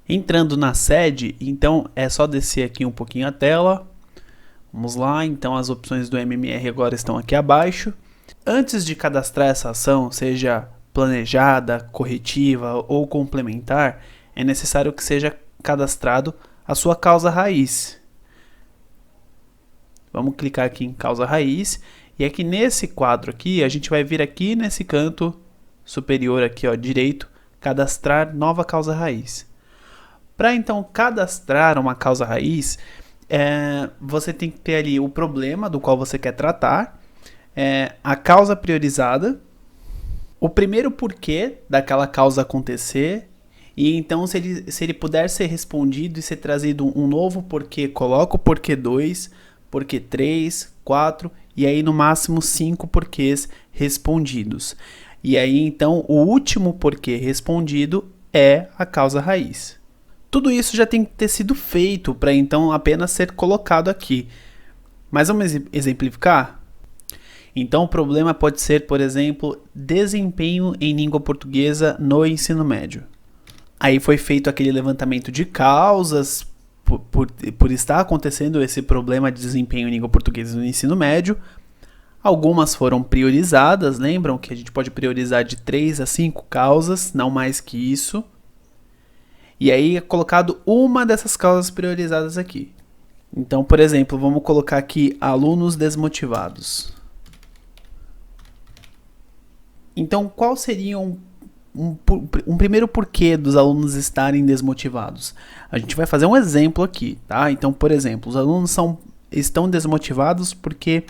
Entrando na sede, então é só descer aqui um pouquinho a tela. Vamos lá, então as opções do MMR agora estão aqui abaixo. Antes de cadastrar essa ação, seja planejada, corretiva ou complementar, é necessário que seja cadastrado a sua causa raiz. Vamos clicar aqui em causa raiz e aqui nesse quadro aqui, a gente vai vir aqui nesse canto superior aqui, ó, direito, cadastrar nova causa raiz. Para então cadastrar uma causa raiz, você tem que ter ali o problema do qual você quer tratar, a causa priorizada, o primeiro porquê daquela causa acontecer, e então se ele puder ser respondido e ser trazido um novo porquê, coloca o porquê 2, porquê 3, 4 e aí no máximo 5 porquês respondidos. E aí então o último porquê respondido é a causa raiz. Tudo isso já tem que ter sido feito para então apenas ser colocado aqui. Mas vamos exemplificar? Então o problema pode ser, por exemplo, desempenho em língua portuguesa no ensino médio. Aí foi feito aquele levantamento de causas por estar acontecendo esse problema de desempenho em língua portuguesa no ensino médio. Algumas foram priorizadas, lembram que a gente pode priorizar de 3 a 5 causas, não mais que isso. E aí é colocado uma dessas causas priorizadas aqui. Então, por exemplo, vamos colocar aqui alunos desmotivados. Então, qual seria um primeiro porquê dos alunos estarem desmotivados? A gente vai fazer um exemplo aqui, tá? Então, por exemplo, os alunos estão desmotivados porque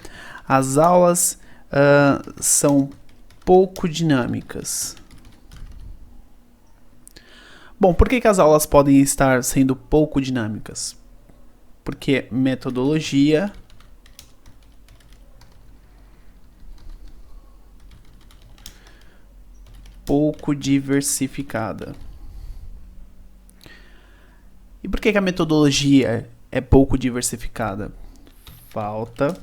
as aulas são pouco dinâmicas. Bom, por que as aulas podem estar sendo pouco dinâmicas? Porque metodologia pouco diversificada. E por que a metodologia é pouco diversificada? Falta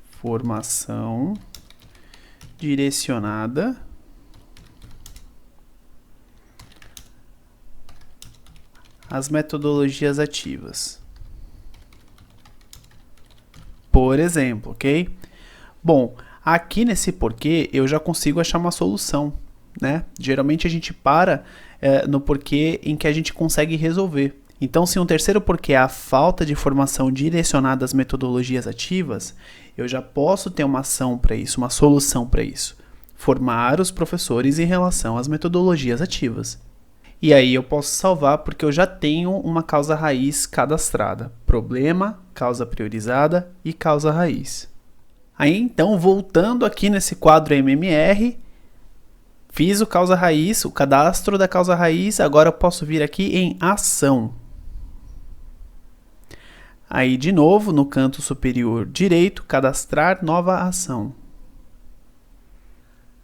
formação direcionada às metodologias ativas. Por exemplo, ok? Bom, aqui nesse porquê eu já consigo achar uma solução, né? Geralmente a gente para no porquê em que a gente consegue resolver. Então, se um terceiro porquê é a falta de formação direcionada às metodologias ativas, eu já posso ter uma ação para isso, uma solução para isso. Formar os professores em relação às metodologias ativas. E aí eu posso salvar porque eu já tenho uma causa raiz cadastrada. Problema, causa priorizada e causa raiz. Aí então, voltando aqui nesse quadro MMR, fiz o causa raiz, o cadastro da causa raiz, agora eu posso vir aqui em ação. Aí de novo, no canto superior direito, cadastrar nova ação.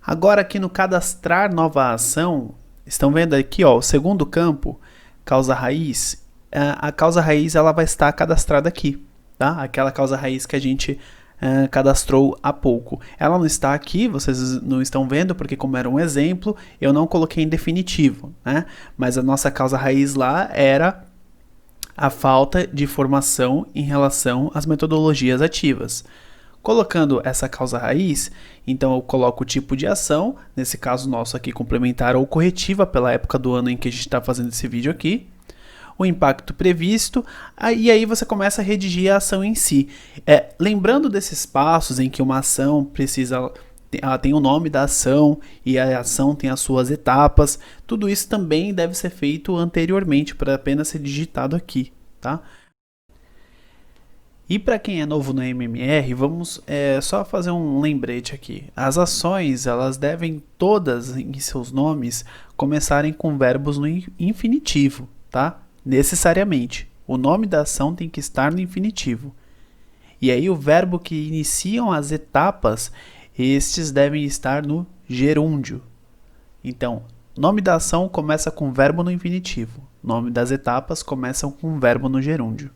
Agora aqui no cadastrar nova ação, estão vendo aqui, ó, o segundo campo, causa raiz. A causa raiz ela vai estar cadastrada aqui, tá? Aquela causa raiz que a gente cadastrou há pouco. Ela não está aqui, vocês não estão vendo, porque como era um exemplo, eu não coloquei em definitivo, né? Mas a nossa causa raiz lá era a falta de formação em relação às metodologias ativas. Colocando essa causa raiz, então eu coloco o tipo de ação, nesse caso nosso aqui complementar ou corretiva, pela época do ano em que a gente está fazendo esse vídeo aqui, o impacto previsto, e aí você começa a redigir a ação em si. Lembrando desses passos em que uma ação ela tem o nome da ação e a ação tem as suas etapas, tudo isso também deve ser feito anteriormente para apenas ser digitado aqui, tá? E para quem é novo no MMR, vamos só fazer um lembrete aqui. As ações, elas devem todas em seus nomes começarem com verbos no infinitivo, tá? Necessariamente. O nome da ação tem que estar no infinitivo. E aí o verbo que iniciam as etapas, estes devem estar no gerúndio. Então, nome da ação começa com verbo no infinitivo. Nome das etapas começam com verbo no gerúndio.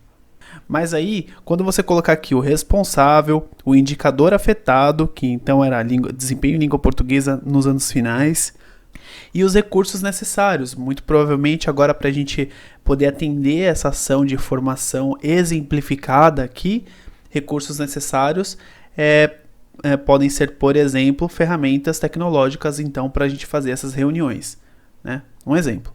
Mas aí, quando você colocar aqui o responsável, o indicador afetado, que então era desempenho em língua portuguesa nos anos finais, E os recursos necessários, muito provavelmente agora para a gente poder atender essa ação de formação exemplificada aqui, recursos necessários podem ser, por exemplo, ferramentas tecnológicas, então, para a gente fazer essas reuniões, né? Um exemplo.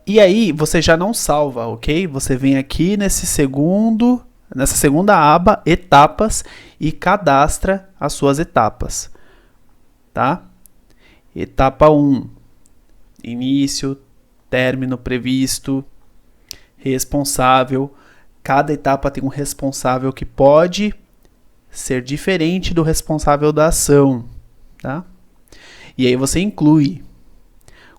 E aí, você já não salva, ok? Você vem aqui nessa segunda aba, etapas, e cadastra as suas etapas, tá? Etapa 1, início, término previsto, responsável. Cada etapa tem um responsável que pode ser diferente do responsável da ação, tá? E aí você inclui.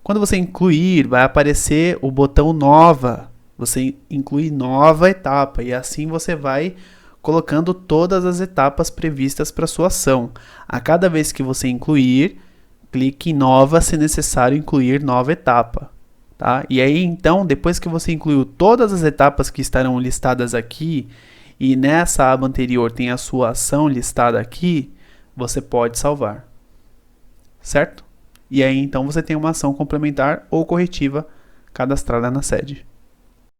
Quando você incluir, vai aparecer o botão nova. Você inclui nova etapa e assim você vai colocando todas as etapas previstas para sua ação. A cada vez que você incluir, clique em nova se necessário incluir nova etapa. Tá? E aí então, depois que você incluiu todas as etapas que estarão listadas aqui e nessa aba anterior tem a sua ação listada aqui, você pode salvar. Certo? E aí então você tem uma ação complementar ou corretiva cadastrada na sede.